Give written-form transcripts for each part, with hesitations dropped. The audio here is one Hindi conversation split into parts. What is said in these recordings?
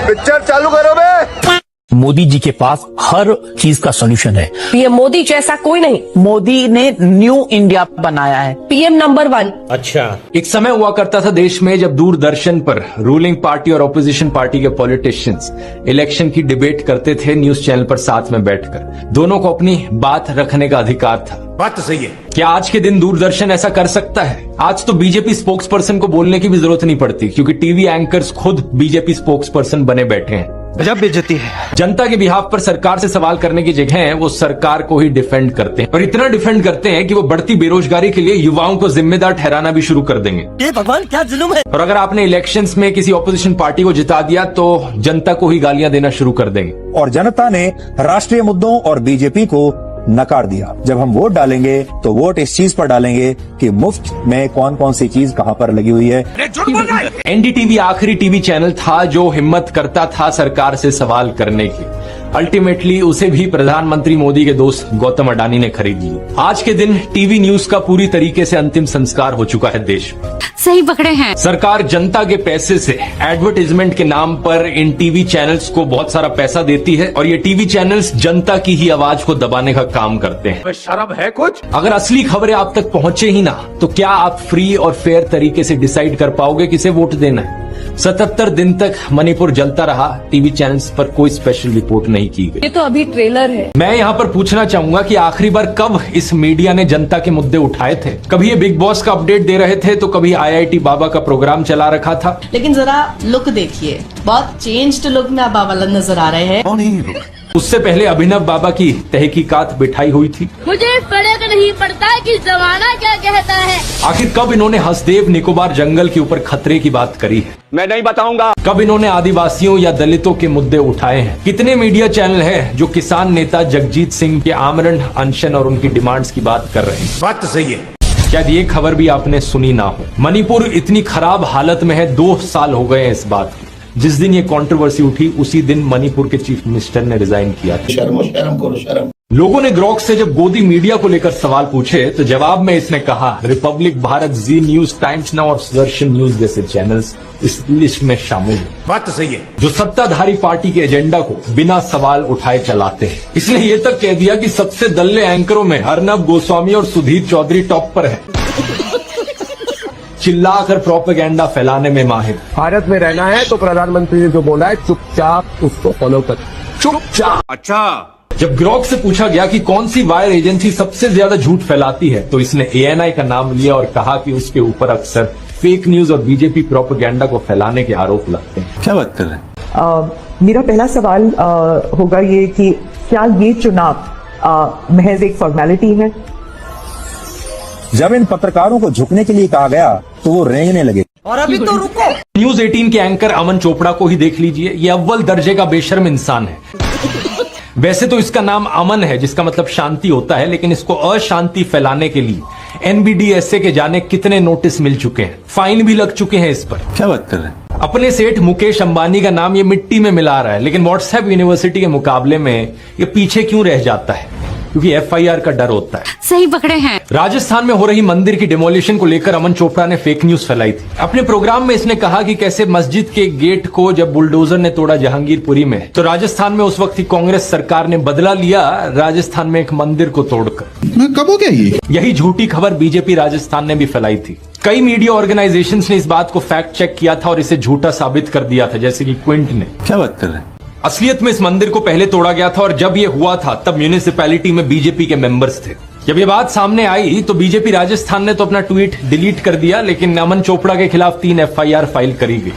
पिक्चर चालू करो बे। मोदी जी के पास हर चीज का सॉल्यूशन है। पीएम मोदी जैसा कोई नहीं। मोदी ने न्यू इंडिया बनाया है। PM number 1। अच्छा, एक समय हुआ करता था देश में जब दूरदर्शन पर रूलिंग पार्टी और ऑपोजिशन पार्टी के पॉलिटिशियंस इलेक्शन की डिबेट करते थे न्यूज चैनल पर साथ में बैठकर। दोनों को अपनी बात रखने का अधिकार था। बात तो सही है। क्या आज के दिन दूरदर्शन ऐसा कर सकता है? आज तो बीजेपी स्पोक्स पर्सन को बोलने की भी जरूरत नहीं पड़ती, क्योंकि टीवी एंकर्स खुद बीजेपी स्पोक्स पर्सन बने बैठे हैं। गजब बेइज्जती है। जनता के बिहाफ पर सरकार से सवाल करने की जगह वो सरकार को ही डिफेंड करते हैं, और इतना डिफेंड करते हैं कि वो बढ़ती बेरोजगारी के लिए युवाओं को जिम्मेदार ठहराना भी शुरू कर देंगे। ये भगवान क्या जुल्म है। और अगर आपने इलेक्शंस में किसी ऑपोजिशन पार्टी को जिता दिया तो जनता को ही गालियां देना शुरू कर देंगे। और जनता ने राष्ट्रीय मुद्दों और बीजेपी को नकार दिया। जब हम वोट डालेंगे तो वोट इस चीज पर डालेंगे कि मुफ्त में कौन कौन सी चीज कहां पर लगी हुई है। एनडीटीवी आखिरी टीवी चैनल था जो हिम्मत करता था सरकार से सवाल करने की। अल्टीमेटली उसे भी प्रधानमंत्री मोदी के दोस्त गौतम अडानी ने खरीद लिया। आज के दिन टीवी न्यूज का पूरी तरीके से अंतिम संस्कार हो चुका है देश में। सही पकड़े हैं। सरकार जनता के पैसे से एडवर्टाइजमेंट के नाम पर इन टीवी चैनल्स को बहुत सारा पैसा देती है, और ये टीवी चैनल्स जनता की ही आवाज को दबाने का काम करते हैं। शर्म है कुछ? अगर असली खबरें आप तक पहुंचे ही ना तो क्या आप फ्री और फेयर तरीके से डिसाइड कर पाओगे किसे वोट देना है? 77 दिन तक मणिपुर जलता रहा, टीवी चैनल्स पर कोई स्पेशल रिपोर्ट नहीं की गई। ये तो अभी ट्रेलर है। मैं यहाँ पर पूछना चाहूंगा कि आखिरी बार कब इस मीडिया ने जनता के मुद्दे उठाए थे? कभी ये बिग बॉस का अपडेट दे रहे थे तो कभी IIT बाबा का प्रोग्राम चला रखा था। लेकिन जरा लुक देखिए, बहुत चेंज्ड लुक में बाबा नजर आ रहे हैं। उससे पहले अभिनव बाबा की तहकीकात बिठाई हुई थी। मुझे फर्क नहीं पड़ता कि जमाना क्या कहता है। आखिर कब इन्होंने हसदेव निकोबार जंगल के ऊपर खतरे की बात करी है? मैं नहीं बताऊंगा। कब इन्होंने आदिवासियों या दलितों के मुद्दे उठाए हैं? कितने मीडिया चैनल हैं जो किसान नेता जगजीत सिंह के आमरण अनशन और उनकी डिमांड्स की बात कर रहे हैं? बात तो सही है। शायद ये खबर भी आपने सुनी ना हो। मणिपुर इतनी खराब हालत में है, 2 साल हो गए हैं इस बात को। जिस दिन ये कंट्रोवर्सी उठी उसी दिन मणिपुर के चीफ मिनिस्टर ने रिजाइन किया था। शर्म करो शर्म। लोगों ने ग्रॉक से जब गोदी मीडिया को लेकर सवाल पूछे तो जवाब में इसने कहा रिपब्लिक भारत, जी न्यूज, टाइम्स नाउ और सुदर्शन न्यूज जैसे चैनल्स इस लिस्ट में शामिल हैं। बात तो सही है। जो सत्ताधारी पार्टी के एजेंडा को बिना सवाल उठाए चलाते हैं। इसने ये तक कह दिया कि सबसे दल्ले एंकरों में अर्नब गोस्वामी और सुधीर चौधरी टॉप पर है। चिल्लाकर प्रोपेगेंडा फैलाने में माहिर। भारत में रहना है तो प्रधानमंत्री ने जो बोला है चुपचाप उसको फॉलो कर। चुपचाप। अच्छा, जब ग्रॉक से पूछा गया कि कौन सी वायर एजेंसी सबसे ज्यादा झूठ फैलाती है तो इसने ANI का नाम लिया और कहा कि उसके ऊपर अक्सर फेक न्यूज और बीजेपी प्रोपेगेंडा को फैलाने के आरोप लगते हैं। क्या बात कर रहे हैं? मेरा पहला सवाल होगा ये कि क्या ये चुनाव महज एक फॉर्मेलिटी है? जब इन पत्रकारों को झुकने के लिए कहा गया तो वो रेंगने लगे। और अभी तो रुको। न्यूज 18 के एंकर अमन चोपड़ा को ही देख लीजिए। ये अव्वल दर्जे का बेशर्म इंसान है। वैसे तो इसका नाम अमन है जिसका मतलब शांति होता है, लेकिन इसको अशांति फैलाने के लिए NBDSA के जाने कितने नोटिस मिल चुके हैं, फाइन भी लग चुके हैं इस पर। क्या बात कर रहे हैं? अपने सेठ मुकेश अंबानी का नाम ये मिट्टी में मिला रहा है, लेकिन व्हाट्सएप यूनिवर्सिटी के मुकाबले में ये पीछे क्यों रह जाता है? क्योंकि FIR का डर होता है। सही पकड़े हैं। राजस्थान में हो रही मंदिर की डिमोलिशन को लेकर अमन चोपड़ा ने फेक न्यूज फैलाई थी। अपने प्रोग्राम में इसने कहा कि कैसे मस्जिद के गेट को जब बुलडोजर ने तोड़ा जहांगीरपुरी में, तो राजस्थान में उस वक्त की कांग्रेस सरकार ने बदला लिया राजस्थान में एक मंदिर को तोड़कर। कब हो गया ये? यही झूठी खबर बीजेपी राजस्थान ने भी फैलाई थी। कई मीडिया ऑर्गेनाइजेशंस ने इस बात को फैक्ट चेक किया था और इसे झूठा साबित कर दिया था, जैसे कि क्विंट ने। क्या बात कर रहे हैं? असलियत में इस मंदिर को पहले तोड़ा गया था और जब ये हुआ था तब म्यूनिसिपैलिटी में बीजेपी के मेंबर्स थे। जब ये बात सामने आई तो बीजेपी राजस्थान ने तो अपना ट्वीट डिलीट कर दिया, लेकिन अमन चोपड़ा के खिलाफ 3 FIR फाइल करी गई।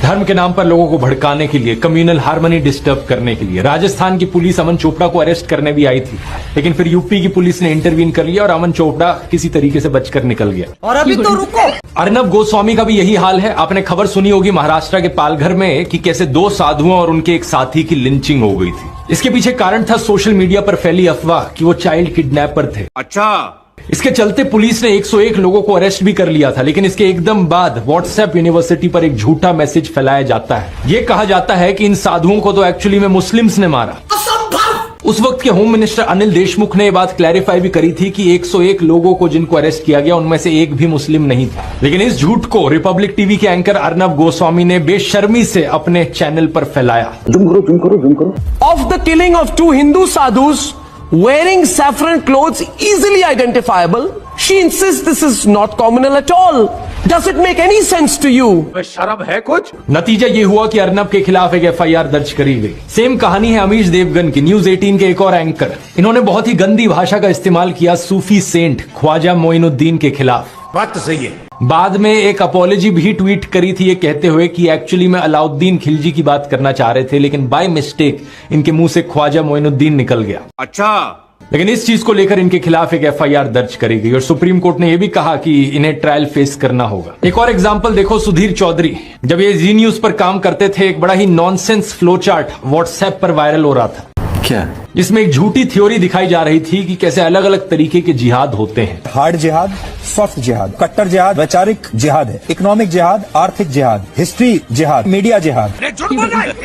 धर्म के नाम पर लोगों को भड़काने के लिए, कम्युनल हार्मनी डिस्टर्ब करने के लिए राजस्थान की पुलिस अमन चोपड़ा को अरेस्ट करने भी आई थी, लेकिन फिर यूपी की पुलिस ने इंटरवीन कर लिया और अमन चोपड़ा किसी तरीके से बचकर निकल गया। और अभी तो रुको। अर्नब गोस्वामी का भी यही हाल है। आपने खबर सुनी होगी महाराष्ट्र के पालघर में कि कैसे 2 साधुओं और उनके एक साथी की लिंचिंग हो गई थी। इसके पीछे कारण था सोशल मीडिया पर फैली अफवाह कि वो चाइल्ड किडनैपर थे। अच्छा, इसके चलते पुलिस ने 101 लोगों को अरेस्ट भी कर लिया था, लेकिन इसके एकदम बाद व्हाट्सएप यूनिवर्सिटी पर एक झूठा मैसेज फैलाया जाता है। ये कहा जाता है कि इन साधुओं को तो एक्चुअली में मुस्लिम्स ने मारा। उस वक्त के होम मिनिस्टर अनिल देशमुख ने ये बात क्लैरिफाई भी करी थी कि 101 लोगों को जिनको अरेस्ट किया गया उनमें से एक भी मुस्लिम नहीं था। लेकिन इस झूठ को रिपब्लिक टीवी के एंकर अर्नब गोस्वामी ने बेशर्मी से अपने चैनल पर फैलाया। Of the killing of 2 Hindu sadhus wearing saffron clothes easily identifiable, she insists this is not communal at all. Does it make any sense to you? शर्म है कुछ? नतीजा ये हुआ कि अर्नब के खिलाफ एक एफआईआर दर्ज करी गई। सेम कहानी है अमीश देवगन की। न्यूज 18 के एक और एंकर, इन्होंने बहुत ही गंदी भाषा का इस्तेमाल किया सूफी सेंट ख्वाजा मोइनुद्दीन के खिलाफ। बात तो सही है। बाद में एक अपॉलॉजी भी ट्वीट करी थी ये कहते हुए कि एक्चुअली में अलाउद्दीन खिलजी की बात करना चाह रहे थे, लेकिन बाय मिस्टेक इनके मुंह से ख्वाजा मोइनुद्दीन निकल गया। अच्छा, लेकिन इस चीज को लेकर इनके खिलाफ एक एफआईआर दर्ज करी गई और सुप्रीम कोर्ट ने यह भी कहा कि इन्हें ट्रायल फेस करना होगा। एक और एग्जांपल देखो, सुधीर चौधरी जब ये जी न्यूज पर काम करते थे, एक बड़ा ही नॉनसेंस फ्लो चार्ट व्हाट्सएप पर वायरल हो रहा था। क्या? जिसमें एक झूठी थ्योरी दिखाई जा रही थी कि कैसे अलग अलग तरीके के जिहाद होते हैं। हार्ड जिहाद, सॉफ्ट जिहाद, कट्टर जिहाद, वैचारिक जिहाद है, इकोनॉमिक जिहाद, आर्थिक जिहाद, हिस्ट्री जिहाद, मीडिया जिहाद।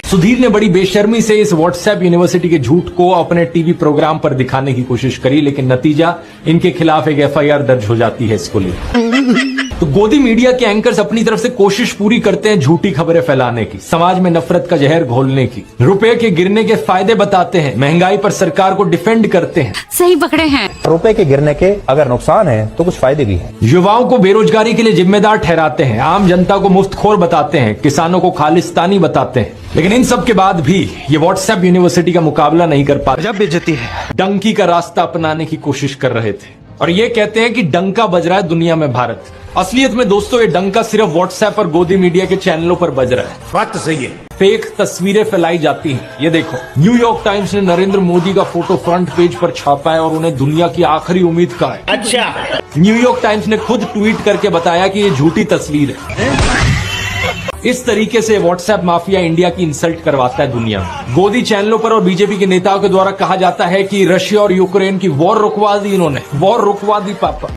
सुधीर ने बड़ी बेशर्मी से इस व्हाट्सएप यूनिवर्सिटी के झूठ को अपने टीवी प्रोग्राम पर दिखाने की कोशिश करी, लेकिन नतीजा इनके खिलाफ एक एफआईआर दर्ज हो जाती है इसको लेकर। तो गोदी मीडिया के एंकर्स अपनी तरफ से कोशिश पूरी करते हैं झूठी खबरें फैलाने की, समाज में नफरत का जहर घोलने की, रुपए के गिरने के फायदे बताते हैं, महंगाई पर सरकार को डिफेंड करते हैं। सही पकड़े हैं। रुपए के गिरने के अगर नुकसान है तो कुछ फायदे भी हैं। युवाओं को बेरोजगारी के लिए जिम्मेदार ठहराते हैं, आम जनता को मुफ्तखोर बताते हैं, किसानों को खालिस्तानी बताते हैं। लेकिन इन सब के बाद भी ये व्हाट्सएप यूनिवर्सिटी का मुकाबला नहीं कर पाते। जब बेइज्जती है। डंकी का रास्ता अपनाने की कोशिश कर रहे थे और ये कहते हैं कि डंका बज रहा है दुनिया में भारत। असलियत में दोस्तों ये डंका सिर्फ व्हाट्सएप और गोदी मीडिया के चैनलों पर बज रहा है। बात तो सही है। फेक तस्वीरें फैलाई जाती हैं। ये देखो, न्यूयॉर्क टाइम्स ने नरेंद्र मोदी का फोटो फ्रंट पेज पर छापा है और उन्हें दुनिया की आखिरी उम्मीद कहा है। अच्छा, न्यूयॉर्क टाइम्स ने खुद ट्वीट करके बताया कि ये झूठी तस्वीर है। इस तरीके से व्हाट्सएप माफिया इंडिया की इंसल्ट करवाता है दुनिया में। गोदी चैनलों पर और बीजेपी के नेताओं के द्वारा कहा जाता है कि रशिया और यूक्रेन की वॉर रुकवा दी इन्होंने, वॉर रुकवा दी पापा।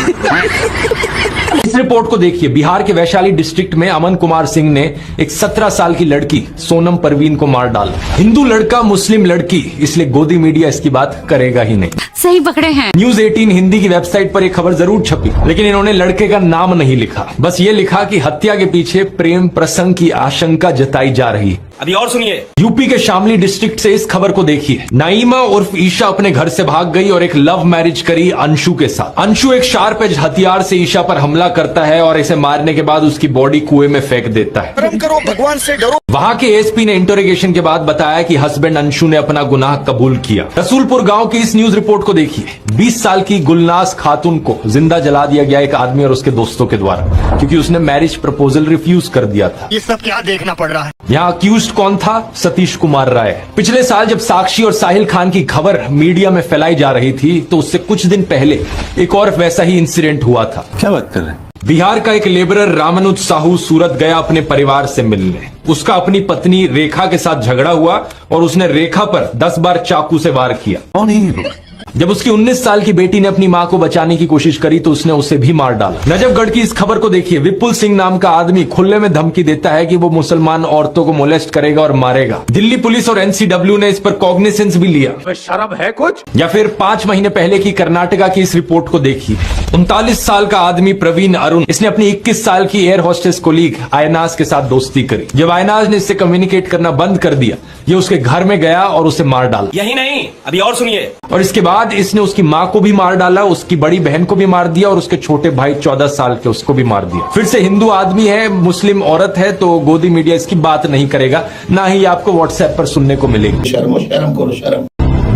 इस रिपोर्ट को देखिए, बिहार के वैशाली डिस्ट्रिक्ट में अमन कुमार सिंह ने एक 17 साल की लड़की सोनम परवीन को मार डाला। हिंदू लड़का मुस्लिम लड़की, इसलिए गोदी मीडिया इसकी बात करेगा ही नहीं। सही पकड़े हैं। न्यूज 18 हिंदी की वेबसाइट पर एक खबर जरूर छपी, लेकिन इन्होंने लड़के का नाम नहीं लिखा। बस ये लिखा कि हत्या के पीछे प्रेम प्रसंग की आशंका जताई जा रही है। अभी और सुनिए। यूपी के शामली डिस्ट्रिक्ट से इस खबर को देखिए। नाइमा उर्फ ईशा अपने घर से भाग गई और एक लव मैरिज करी अंशु के साथ। अंशु एक शार्प एज हथियार से ईशा पर हमला करता है और इसे मारने के बाद उसकी बॉडी कुएं में फेंक देता है। कर्म करो, भगवान से डरो। वहां के एसपी ने इंटरोगेशन के बाद बताया कि हस्बैंड अंशु ने अपना गुनाह कबूल किया। रसूलपुर गांव की इस न्यूज रिपोर्ट को देखिए। 20 साल की गुलनाज खातून को जिंदा जला दिया गया एक आदमी और उसके दोस्तों के द्वारा, क्योंकि उसने मैरिज प्रपोजल रिफ्यूज कर दिया था। ये सब क्या देखना पड़ रहा है? यहाँ अक्यूज्ड कौन था? सतीश कुमार राय। पिछले साल जब साक्षी और साहिल खान की खबर मीडिया में फैलाई जा रही थी, तो उससे कुछ दिन पहले एक और वैसा ही इंसिडेंट हुआ था। क्या बात कर रहे हैं? बिहार का एक लेबरर रामानुज साहू सूरत गया अपने परिवार से मिलने। उसका अपनी पत्नी रेखा के साथ झगड़ा हुआ और उसने रेखा पर 10 बार चाकू से वार किया। कौन है ये लोग? जब उसकी 19 साल की बेटी ने अपनी मां को बचाने की कोशिश करी तो उसने उसे भी मार डाला। नजफगढ़ की इस खबर को देखिए। विपुल सिंह नाम का आदमी खुले में धमकी देता है कि वो मुसलमान औरतों को मोलेस्ट करेगा और मारेगा। दिल्ली पुलिस और एनसीडब्ल्यू ने इस पर कॉग्निसेंस भी लिया। शर्म है कुछ? या फिर 5 महीने पहले की कर्नाटका की इस रिपोर्ट को देखिए। 39 साल का आदमी प्रवीण अरुण, इसने अपनी 21 साल की एयर होस्टेस कोलीग आयनाज के साथ दोस्ती करी। जब आयनाज ने इससे कम्युनिकेट करना बंद कर दिया, ये उसके घर में गया और उसे मार डाला। यही नहीं, अभी और सुनिए। और इसके बाद इसने उसकी मां को भी मार डाला, उसकी बड़ी बहन को भी मार दिया और उसके छोटे भाई 14 साल के उसको भी मार दिया। फिर से हिंदू आदमी है, मुस्लिम औरत है, तो गोदी मीडिया इसकी बात नहीं करेगा, ना ही आपको व्हाट्सएप पर सुनने को मिलेगी। शर्म करो, शर्म।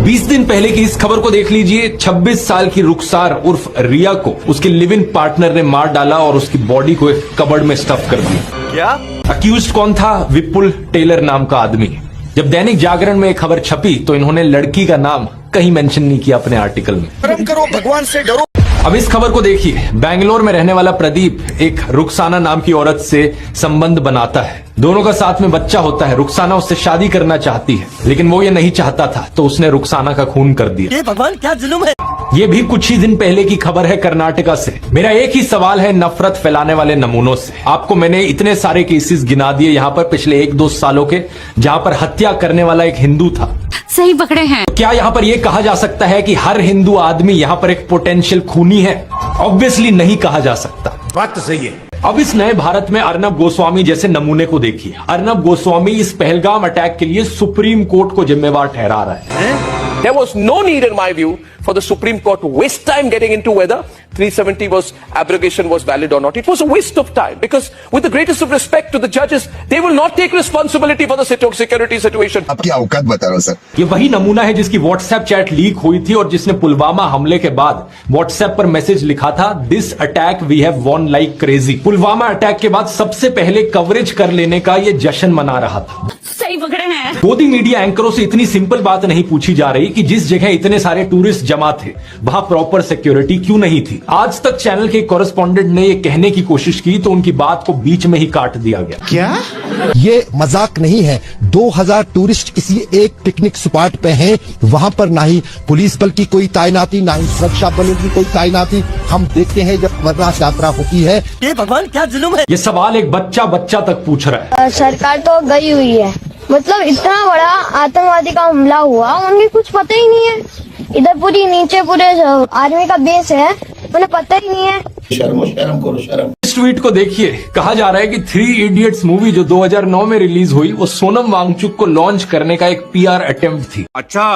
20 दिन पहले की इस खबर को देख लीजिए। 26 साल की रुखसार उर्फ रिया को उसके लिव इन पार्टनर ने मार डाला और उसकी बॉडी को एक कबर्ड में स्टफ कर दिया। क्या? अक्यूज्ड कौन था? विपुल टेलर नाम का आदमी। जब दैनिक जागरण में एक खबर छपी तो इन्होंने लड़की का नाम कहीं मेंशन नहीं किया अपने आर्टिकल में। कर्म करो, भगवान से डरो। अब इस खबर को देखिए। बैंगलोर में रहने वाला प्रदीप एक रुखसाना नाम की औरत से संबंध बनाता है। दोनों का साथ में बच्चा होता है। रुखसाना उससे शादी करना चाहती है, लेकिन वो ये नहीं चाहता था, तो उसने रुखसाना का खून कर दिया। ये भगवान क्या जुल्म है। ये भी कुछ ही दिन पहले की खबर है कर्नाटका से। मेरा एक ही सवाल है नफरत फैलाने वाले नमूनों से। आपको मैंने इतने सारे केसेस गिना दिए यहाँ पर पिछले 1-2 सालों के, जहां पर हत्या करने वाला एक हिंदू था। सही पकड़े हैं। क्या यहाँ पर यह कहा जा सकता है कि हर हिंदू आदमी यहाँ पर एक पोटेंशियल खूनी है? ऑब्वियसली नहीं कहा जा सकता। बात तो सही है। अब इस नए भारत में अर्नब गोस्वामी जैसे नमूने को देखिए। अर्नब गोस्वामी इस पहलगाम अटैक के लिए सुप्रीम कोर्ट को जिम्मेवार ठहरा रहा है। There was no need, in my view, for the Supreme Court to waste time getting into whether 370 abrogation was valid or not. It was a waste of time because, with the greatest of respect to the judges, they will not take responsibility for the security situation. आपकी औकात बता रहा हूं सर। ये वही नमूना है जिसकी व्हाट्सएप चैट लीक हुई थी और जिसने पुलवामा हमले के बाद व्हाट्सएप पर मैसेज लिखा था, this attack we have won like crazy. Pulwama attack के बाद सबसे पहले कवरेज कर लेने का ये जश्न मना रहा था। सही पकड़े हैं। मोदी मीडिया एंकरों से इतनी सिंपल बात नहीं पूछी जा रही कि जिस जगह इतने सारे टूरिस्ट जमा थे वहां प्रॉपर सिक्योरिटी क्यों नहीं थी। आज तक चैनल के कॉरेस्पॉन्डेंट ने ये कहने की कोशिश की तो उनकी बात को बीच में ही काट दिया गया। क्या ये मजाक नहीं है। 2000 टूरिस्ट किसी एक पिकनिक स्पॉट पे हैं, वहां पर ना ही पुलिस बल की कोई तैनाती, ना ही सुरक्षा बलों की कोई तैनाती। हम देखते हैं जब अमरनाथ यात्रा होती है। ये भगवान क्या जुल्म है। ये सवाल एक बच्चा तक पूछ रहा है। सरकार तो गई हुई है, मतलब इतना बड़ा आतंकवादी का हमला हुआ, उन्हें कुछ पता ही नहीं है। इधर पूरी नीचे पूरे आर्मी का बेस है, उन्हें पता ही नहीं है। शर्म करो शर्म। इस ट्वीट को देखिए। कहा जा रहा है कि 3 इडियट्स मूवी जो 2009 में रिलीज हुई वो सोनम वांगचुक को लॉन्च करने का एक PR अटेम्प्ट थी। अच्छा,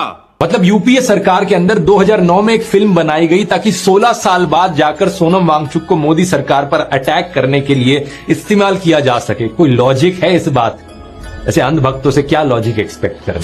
मतलब यूपीए सरकार के अंदर 2009 में एक फिल्म बनाई गई ताकि 16 साल बाद जाकर सोनम वांगचुक को मोदी सरकार पर अटैक करने के लिए इस्तेमाल किया जा सके। कोई लॉजिक है इस बात? ऐसे अंधभक्तों से क्या लॉजिक एक्सपेक्ट करें?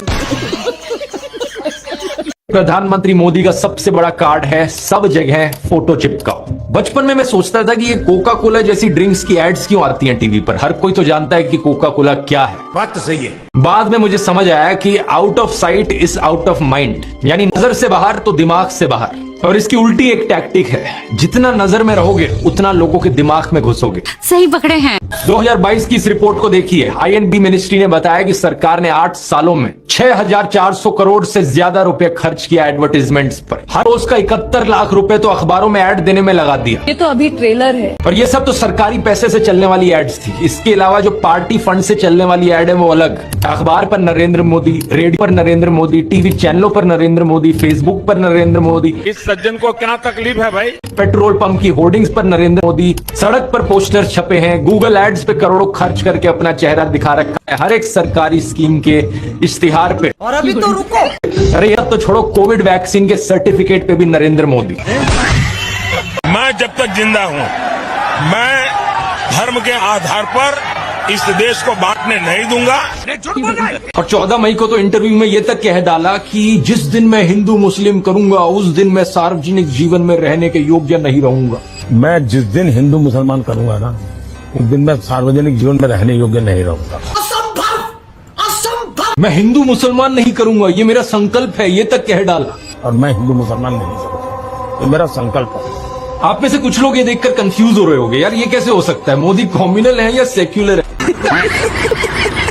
प्रधानमंत्री मोदी का सबसे बड़ा कार्ड है सब जगह फोटो चिपकाओ। बचपन में मैं सोचता था कि ये कोका कोला जैसी ड्रिंक्स की एड्स क्यों आती हैं टीवी पर। हर कोई तो जानता है कि कोका कोला क्या है। बात तो सही है। बाद में मुझे समझ आया कि out of site is out of mind, यानी नजर से बाहर तो दिमाग से बाहर। और इसकी उल्टी एक टैक्टिक है, जितना नजर में रहोगे उतना लोगों के दिमाग में घुसोगे। सही पकड़े हैं। 2022 की इस रिपोर्ट को देखिए। INB मिनिस्ट्री ने बताया कि सरकार ने 8 सालों में 6400 करोड़ से ज्यादा रुपए खर्च किया एडवर्टाइजमेंट्स पर। हर रोज का 71 लाख रुपए तो अखबारों में ऐड देने में लगा दिया। ये तो अभी ट्रेलर है और ये सब तो सरकारी पैसे से चलने वाली एड्स थी। इसके अलावा जो पार्टी फंड से चलने वाली एड है वो अलग। अखबार पर नरेंद्र मोदी, रेडियो पर नरेंद्र मोदी, टीवी चैनलों पर नरेंद्र मोदी, फेसबुक पर नरेंद्र मोदी। इस सज्जन को क्या तकलीफ है भाई? पेट्रोल पंप की होर्डिंग्स पर नरेंद्र मोदी, सड़क पर पोस्टर छपे हैं, गूगल एड्स पे करोड़ों खर्च करके अपना चेहरा दिखा रखा है हर एक सरकारी स्कीम के इश्तिहार पे। और अभी तो रुको। अरे यार तो छोड़ो, कोविड वैक्सीन के सर्टिफिकेट पे भी नरेंद्र मोदी। मैं जब तक जिंदा हूँ मैं धर्म के आधार पर इस देश को बांटने नहीं दूंगा। और 14 मई को तो इंटरव्यू में ये तक कह डाला कि जिस दिन मैं हिंदू मुस्लिम करूंगा उस दिन मैं सार्वजनिक जीवन में रहने के योग्य नहीं रहूंगा। मैं जिस दिन हिंदू मुसलमान करूंगा ना, उस दिन मैं सार्वजनिक जीवन में रहने योग्य नहीं रहूंगा। मैं हिंदू मुसलमान नहीं करूंगा, ये मेरा संकल्प है, ये तक कह डाला। और मैं हिंदू मुसलमान नहीं करूंगा, ये मेरा संकल्प है। आप में से कुछ लोग ये देखकर कंफ्यूज हो रहे होंगे, यार ये कैसे हो सकता है, मोदी कॉम्युनल है या सेक्युलर है?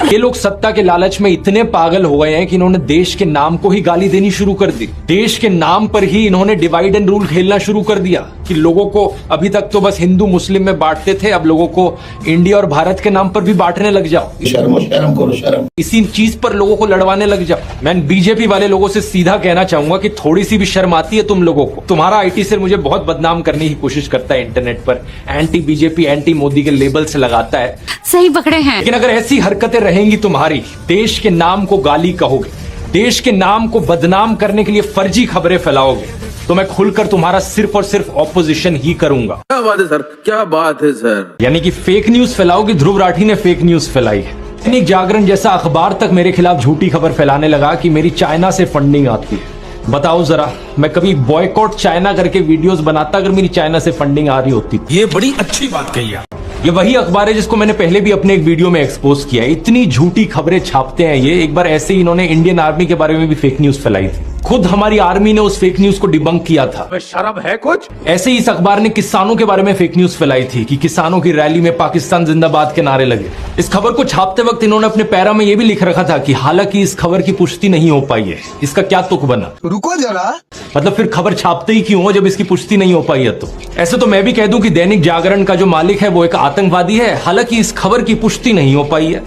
ये लोग सत्ता के लालच में इतने पागल हो गए हैं कि इन्होंने देश के नाम को ही गाली देनी शुरू कर दी। देश के नाम पर ही इन्होंने डिवाइड एंड रूल खेलना शुरू कर दिया कि लोगों को अभी तक तो बस हिंदू मुस्लिम में बांटते थे, अब लोगों को इंडिया और भारत के नाम पर भी बांटने लग जाओ। शर्म करो शर्म। इसी चीज पर लोगों को लड़वाने लग जाओ। मैं बीजेपी वाले लोगों से सीधा कहना चाहूंगा कि थोड़ी सी भी शर्म आती है तुम लोगों को? तुम्हारा IT सेल मुझे बहुत बदनाम करने की कोशिश करता है इंटरनेट पर, एंटी बीजेपी एंटी मोदी के लेबल से लगाता है। सही पकड़े हैं। लेकिन अगर ऐसी हरकतें रहेंगी तुम्हारी, देश के नाम को गाली कहोगे, देश के नाम को बदनाम करने के लिए फर्जी खबरें फैलाओगे, तो मैं खुलकर तुम्हारा सिर्फ और सिर्फ ऑपोजिशन ही करूंगा। क्या बात है सर, क्या बात है सर। यानी कि फेक न्यूज फैलाओगे। ध्रुव राठी ने फेक न्यूज फैलाई है। दैनिक जागरण जैसा अखबार तक मेरे खिलाफ झूठी खबर फैलाने लगा कि मेरी चाइना से फंडिंग आती है। बताओ जरा, मैं कभी बॉयकॉट चाइना करके वीडियोस बनाता अगर मेरी चाइना से फंडिंग आ रही होती? ये बड़ी अच्छी बात कही आप। ये वही अखबार है जिसको मैंने पहले भी अपने एक वीडियो में एक्सपोज किया है। इतनी झूठी खबरें छापते हैं ये। एक बार ऐसे ही इन्होंने इंडियन आर्मी के बारे में भी फेक न्यूज फैलाई थी। खुद हमारी आर्मी ने उस फेक न्यूज को डिबंक किया था। शर्म है कुछ? ऐसे ही इस अखबार ने किसानों के बारे में फेक न्यूज फैलाई थी कि किसानों की रैली में पाकिस्तान जिंदाबाद के नारे लगे। इस खबर को छापते वक्त इन्होंने अपने पैरा में यह भी लिख रखा था कि हालांकि इस खबर की पुष्टि नहीं हो पाई है। इसका क्या तुक बना? रुको जरा, मतलब फिर खबर छापते ही क्यों हो जब इसकी पुष्टि नहीं हो पाई है? तो ऐसे तो मैं भी कह दूं कि दैनिक जागरण का जो मालिक है वो एक आतंकवादी है, हालांकि इस खबर की पुष्टि नहीं हो पाई है।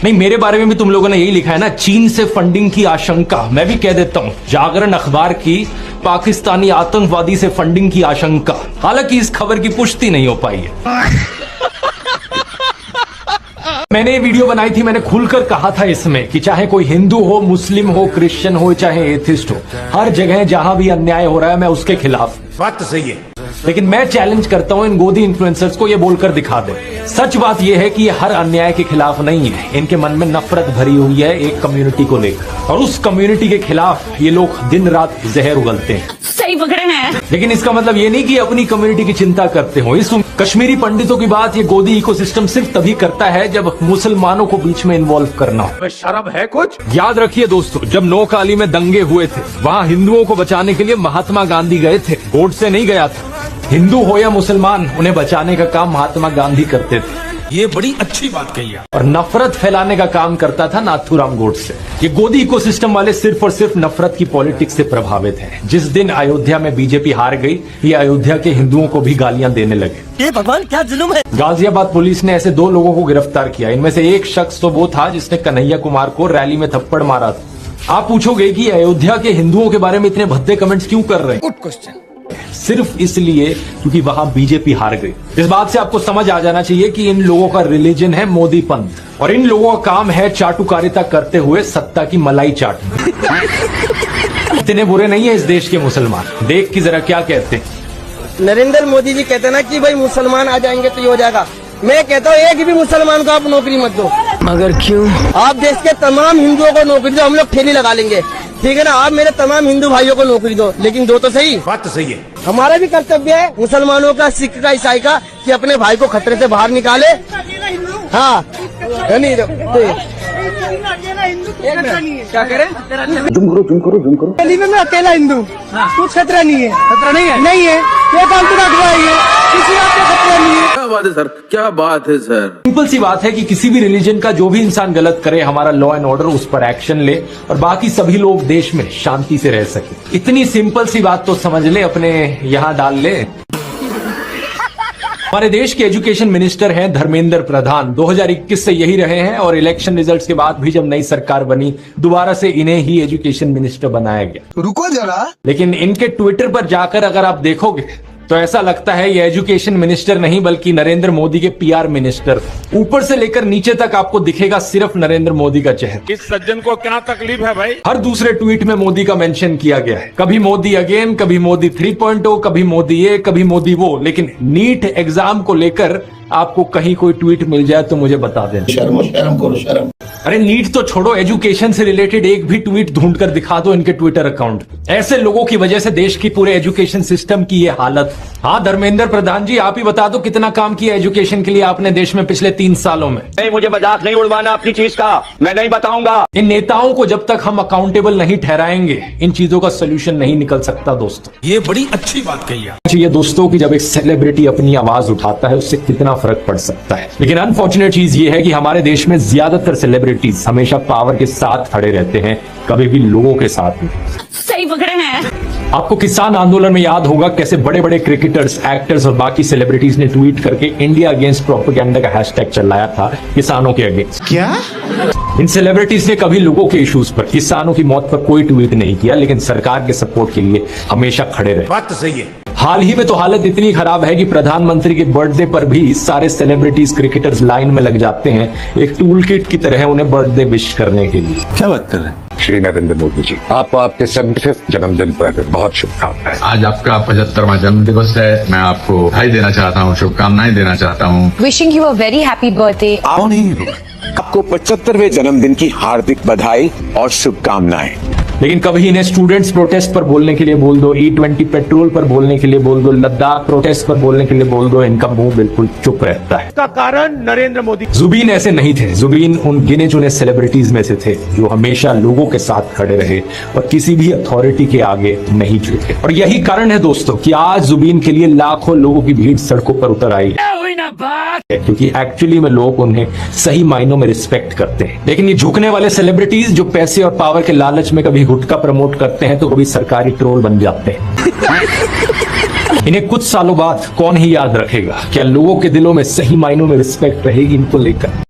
नहीं, मेरे बारे में भी तुम लोगों ने यही लिखा है ना, चीन से फंडिंग की आशंका। मैं भी कह देता हूं, जागरण अखबार की पाकिस्तानी आतंकवादी से फंडिंग की आशंका, हालांकि इस खबर की पुष्टि नहीं हो पाई है। मैंने ये वीडियो बनाई थी, मैंने खुलकर कहा था इसमें कि चाहे कोई हिंदू हो, मुस्लिम हो, क्रिश्चियन हो, चाहे एथिस्ट हो, हर जगह जहां भी अन्याय हो रहा है मैं उसके खिलाफ। बात तो सही है, लेकिन मैं चैलेंज करता हूं इन गोदी इन्फ्लुएंसर्स को ये बोलकर दिखा दे। सच बात यह है कि ये हर अन्याय के खिलाफ नहीं है, इनके मन में नफरत भरी हुई है एक कम्युनिटी को लेकर, और उस कम्युनिटी के खिलाफ ये लोग दिन रात जहर उगलते हैं। सही पकड़े हैं। लेकिन इसका मतलब ये नहीं कि अपनी कम्युनिटी की चिंता करते हो। इस कश्मीरी पंडितों की बात ये गोदी इकोसिस्टम सिर्फ तभी करता है जब मुसलमानों को बीच में इन्वॉल्व करना हो। शर्म है कुछ? याद रखिए दोस्तों, जब नोकाली में दंगे हुए थे वहाँ हिंदुओं को बचाने के लिए महात्मा गांधी गए थे, गोडसे नहीं गया था। हिंदू हो या मुसलमान, उन्हें बचाने का काम महात्मा गांधी करते थे। ये बड़ी अच्छी बात कही है। और नफरत फैलाने का काम करता था नाथूराम गोडसे। ये गोदी इकोसिस्टम वाले सिर्फ और सिर्फ नफरत की पॉलिटिक्स से प्रभावित हैं। जिस दिन अयोध्या में बीजेपी हार गई, ये अयोध्या के हिंदुओं को भी गालियां देने लगे। ये भगवान क्या जुल्म है? गाजियाबाद पुलिस ने ऐसे 2 लोगों को गिरफ्तार किया। इनमें से एक शख्स तो वो था जिसने कन्हैया कुमार को रैली में थप्पड़ मारा था। आप पूछोगे कि अयोध्या के हिंदुओं के बारे में इतने भद्दे कमेंट्स क्यों कर रहे हैं? Good question. सिर्फ इसलिए क्योंकि वहां बीजेपी हार गई। इस बात से आपको समझ आ जाना चाहिए कि इन लोगों का रिलीजन है मोदी पंथ, और इन लोगों का काम है चाटुकारिता करते हुए सत्ता की मलाई चाटना। इतने बुरे नहीं है इस देश के मुसलमान, देख की जरा क्या कहते हैं। नरेंद्र मोदी जी कहते हैं ना कि भाई मुसलमान आ जाएंगे तो ये हो जाएगा। मैं कहता हूँ एक भी मुसलमान को आप नौकरी मत दो। मगर क्यों? आप देश के तमाम हिंदुओं को नौकरी दो, हम लोग ठेली लगा लेंगे, ठीक है ना। आप मेरे तमाम हिंदू भाइयों को नौकरी दो, लेकिन दो तो सही। बात तो सही है। हमारा भी कर्तव्य है मुसलमानों का, सिख का, ईसाई का, कि अपने भाई को खतरे से बाहर निकाले। हाँ, नहीं क्या करें? जुम करो। गली में मैं अकेला हिंदू, कुछ खतरा नहीं है। खतरा नहीं है? नहीं है। ये फालतू का अखबार है, किसी बात का खतरा नहीं है। क्या बात है सर? क्या बात है सर? सिंपल सी बात है कि किसी भी रिलीजन का जो भी इंसान गलत करे, हमारा लॉ एंड ऑर्डर उस पर एक्शन ले और बाकी सभी लोग देश में शांति से रह सके। इतनी सिंपल सी बात तो समझ ले, अपने यहां डाल ले। हमारे देश के एजुकेशन मिनिस्टर हैं धर्मेंद्र प्रधान, 2021 से यही रहे हैं, और इलेक्शन रिजल्ट्स के बाद भी जब नई सरकार बनी, दोबारा से इन्हें ही एजुकेशन मिनिस्टर बनाया गया। रुको जरा, लेकिन इनके ट्विटर पर जाकर अगर आप देखोगे तो ऐसा लगता है ये एजुकेशन मिनिस्टर नहीं बल्कि नरेंद्र मोदी के पीआर मिनिस्टर। ऊपर से लेकर नीचे तक आपको दिखेगा सिर्फ नरेंद्र मोदी का चेहरा। इस सज्जन को क्या तकलीफ है भाई? हर दूसरे ट्वीट में मोदी का मेंशन किया गया है, कभी मोदी अगेन, कभी मोदी 3.0, कभी मोदी ये, कभी मोदी वो। लेकिन नीट एग्जाम को लेकर आपको कहीं कोई ट्वीट मिल जाए तो मुझे बता देना। शर्म करो शर्म। अरे नीट तो छोड़ो, एजुकेशन से रिलेटेड एक भी ट्वीट ढूंढ कर दिखा दो इनके ट्विटर अकाउंट। ऐसे लोगों की वजह से देश की पूरे एजुकेशन सिस्टम की ये हालत। हाँ धर्मेंद्र प्रधान जी, आप ही बता दो कितना काम किया एजुकेशन के लिए आपने देश में पिछले 3 सालों में। नहीं, मुझे मजाक नहीं उड़वाना अपनी चीज का, मैं नहीं बताऊंगा। इन नेताओं को जब तक हम अकाउंटेबल नहीं ठहराएंगे, इन चीजों का सोल्यूशन नहीं निकल सकता दोस्तों। ये बड़ी अच्छी बात कही है। चाहिए दोस्तों कि जब एक सेलिब्रिटी अपनी आवाज उठाता है उससे कितना फर्क पड़ सकता है। लेकिन अनफॉर्चुनेट चीज ये है कि हमारे देश में ज्यादातर सेलिब्रिटीज हमेशा पावर के साथ खड़े रहते हैं, कभी भी लोगों के साथ नहीं। सही पकड़े हैं। आपको किसान आंदोलन में याद होगा कैसे बड़े बड़े क्रिकेटर्स, एक्टर्स और बाकी सेलिब्रिटीज ने ट्वीट करके इंडिया अगेंस्ट प्रोपेगेंडा का हैशटैग चलाया था किसानों के अगेंस्ट। क्या? इन सेलिब्रिटीज ने कभी लोगों के इश्यूज पर, किसानों की मौत पर कोई ट्वीट नहीं किया, लेकिन सरकार के सपोर्ट के लिए हमेशा खड़े रहे। बात तो सही है। हाल ही में तो हालत इतनी खराब है कि प्रधानमंत्री के बर्थडे पर भी सारे सेलिब्रिटीज, क्रिकेटर्स लाइन में लग जाते हैं, एक टूल किट की तरह उन्हें बर्थडे विश करने के लिए। क्या बात कर रहे हैं? श्री नरेंद्र मोदी जी, आपको आपके 75वें जन्मदिन पर बहुत शुभकामनाएं। आज आपका 75वां जन्म दिवस है। मैं आपको बधाई देना चाहता हूँ, शुभकामनाएं देना चाहता हूँ। Wishing you a very happy birthday. आपको 75वें जन्मदिन की हार्दिक बधाई और शुभकामनाएं। लेकिन कभी इन्हें स्टूडेंट्स प्रोटेस्ट पर बोलने के लिए बोल दो, E20 पेट्रोल पर बोलने के लिए बोल दो, लद्दाख प्रोटेस्ट पर बोलने के लिए बोल दो, इनका मुंह बिल्कुल चुप रहता है। का कारण नरेंद्र मोदी। जुबीन ऐसे नहीं थे। जुबीन उन गिने चुने सेलिब्रिटीज में से थे जो हमेशा लोगों के साथ खड़े रहे और किसी भी अथॉरिटी के आगे नहीं झुके। और यही कारण है दोस्तों कि आज जुबीन के लिए लाखों लोगों की भीड़ सड़कों पर उतर आई है, क्योंकि एक्चुअली में लोग उन्हें सही मायनों में रिस्पेक्ट करते हैं। लेकिन ये झुकने वाले सेलिब्रिटीज जो पैसे और पावर के लालच में कभी गुटखा प्रमोट करते हैं तो कभी सरकारी ट्रोल बन जाते हैं। इन्हें कुछ सालों बाद कौन ही याद रखेगा? क्या लोगों के दिलों में सही मायनों में रिस्पेक्ट रहेगी इनको लेकर?